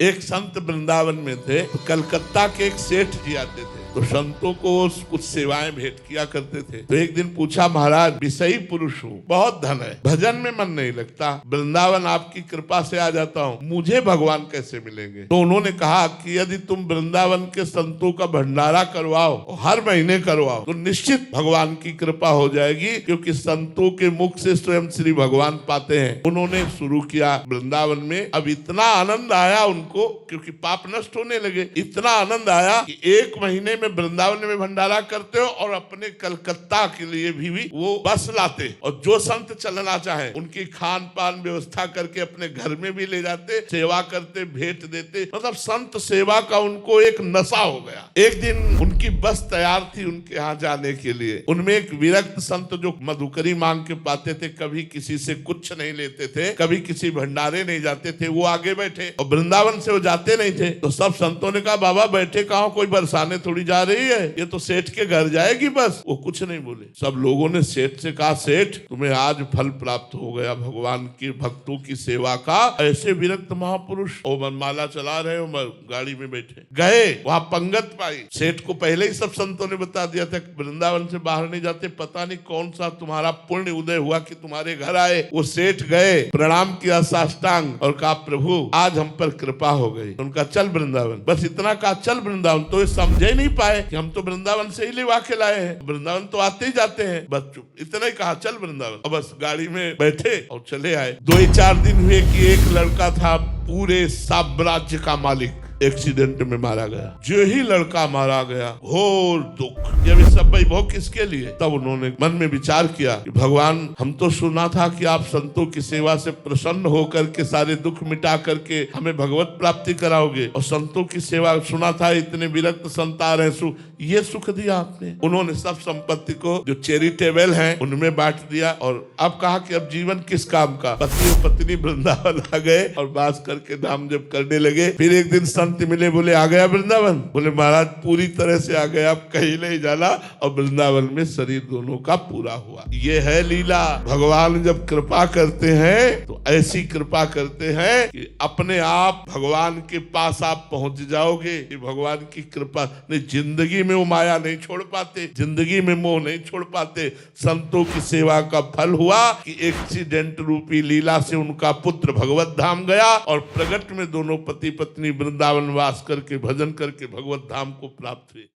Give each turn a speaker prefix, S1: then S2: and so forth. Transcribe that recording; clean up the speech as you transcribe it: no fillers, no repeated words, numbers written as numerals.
S1: एक संत वृंदावन में थे, तो कलकत्ता के एक सेठ जी आते थे, तो संतों को कुछ सेवाएं भेंट किया करते थे। तो एक दिन पूछा, महाराज विषयी पुरुष हूँ, बहुत धन है, भजन में मन नहीं लगता, वृंदावन आपकी कृपा से आ जाता हूँ, मुझे भगवान कैसे मिलेंगे? तो उन्होंने कहा कि यदि तुम वृंदावन के संतों का भंडारा करवाओ, हर महीने करवाओ, तो निश्चित भगवान की कृपा हो जाएगी, क्योंकि संतों के मुख से स्वयं श्री भगवान पाते हैं। उन्होंने शुरू किया वृंदावन में। अब इतना आनंद आया उनको, क्योंकि पाप नष्ट होने लगे, इतना आनंद आया कि एक महीने में वृंदावन में भंडारा करते हो और अपने कलकत्ता के लिए भी वो बस लाते, और जो संत चलना चाहे उनकी खान पान व्यवस्था करके अपने घर में भी ले जाते, सेवा करते, भेंट देते। मतलब संत सेवा का उनको एक नशा हो गया। एक दिन उनकी बस तैयार थी उनके यहाँ जाने के लिए। उनमें एक विरक्त संत जो मधुकरी मांग के पाते थे, कभी किसी से कुछ नहीं लेते थे, कभी किसी भंडारे नहीं जाते थे, वो आगे बैठे, और वृंदावन से वो जाते नहीं थे। तो सब संतों ने कहा, बाबा बैठे कहाँ, कोई बरसाने थोड़ी जा रही है, ये तो सेठ के घर जाएगी बस। वो कुछ नहीं बोले। सब लोगों ने सेठ से कहा, सेठ तुम्हें आज फल प्राप्त हो गया भगवान के भक्तों की सेवा का। ऐसे विरक्त महापुरुष वो मनमाला चला रहे हो, गाड़ी में बैठे गए, वहां पंगत पाई। सेठ को पहले ही सब संतों ने बता दिया था, वृंदावन से बाहर नहीं जाते, पता नहीं कौन सा तुम्हारा पुण्य उदय हुआ कि तुम्हारे घर आए। वो सेठ गए, प्रणाम किया साष्टांग, और कहा, प्रभु आज हम पर कृपा हो गई। उनका चल वृंदावन, बस इतना कहा, चल वृंदावन। तो ये समझे नहीं पाए कि हम तो वृंदावन से ही लेवा के लाए हैं, वृंदावन तो आते ही जाते हैं, बस चुप, इतना ही कहा, चल वृंदावन। और बस गाड़ी में बैठे और चले आए। 2-4 दिन हुए कि एक लड़का था पूरे साम्राज्य का मालिक, एक्सीडेंट में मारा गया। जो ही लड़का मारा गया, घोर दुख। जब ये सब वैभव किसके लिए? तब उन्होंने मन में विचार किया कि भगवान, हम तो सुना था कि आप संतों की सेवा से प्रसन्न होकर के सारे दुख मिटा करके हमें भगवत प्राप्ति कराओगे, और संतों की सेवा सुना था इतने विरक्त संत आ रहे, ये सुख दिया आपने। उन्होंने सब संपत्ति को जो चैरिटेबल है उनमें बांट दिया, और अब कहा कि अब जीवन किस काम का। पति और पत्नी वृंदावन आ गए और बास करके नाम जप करने लगे। फिर एक दिन संत मिले, बोले आ गया वृंदावन? बोले महाराज पूरी तरह से आ गया, आप कहीं नहीं जाना। और वृंदावन में शरीर दोनों का पूरा हुआ। ये है लीला। भगवान जब कृपा करते हैं तो ऐसी कृपा करते हैं कि अपने आप भगवान के पास आप पहुंच जाओगे। कि भगवान की कृपा नहीं, जिंदगी में वो माया नहीं छोड़ पाते, जिंदगी में मोह नहीं छोड़ पाते। संतों की सेवा का फल हुआ कि एक्सीडेंट रूपी लीला से उनका पुत्र भगवत धाम गया, और प्रगट में दोनों पति पत्नी वृंदावन वास करके भजन करके भगवत धाम को प्राप्त हुए।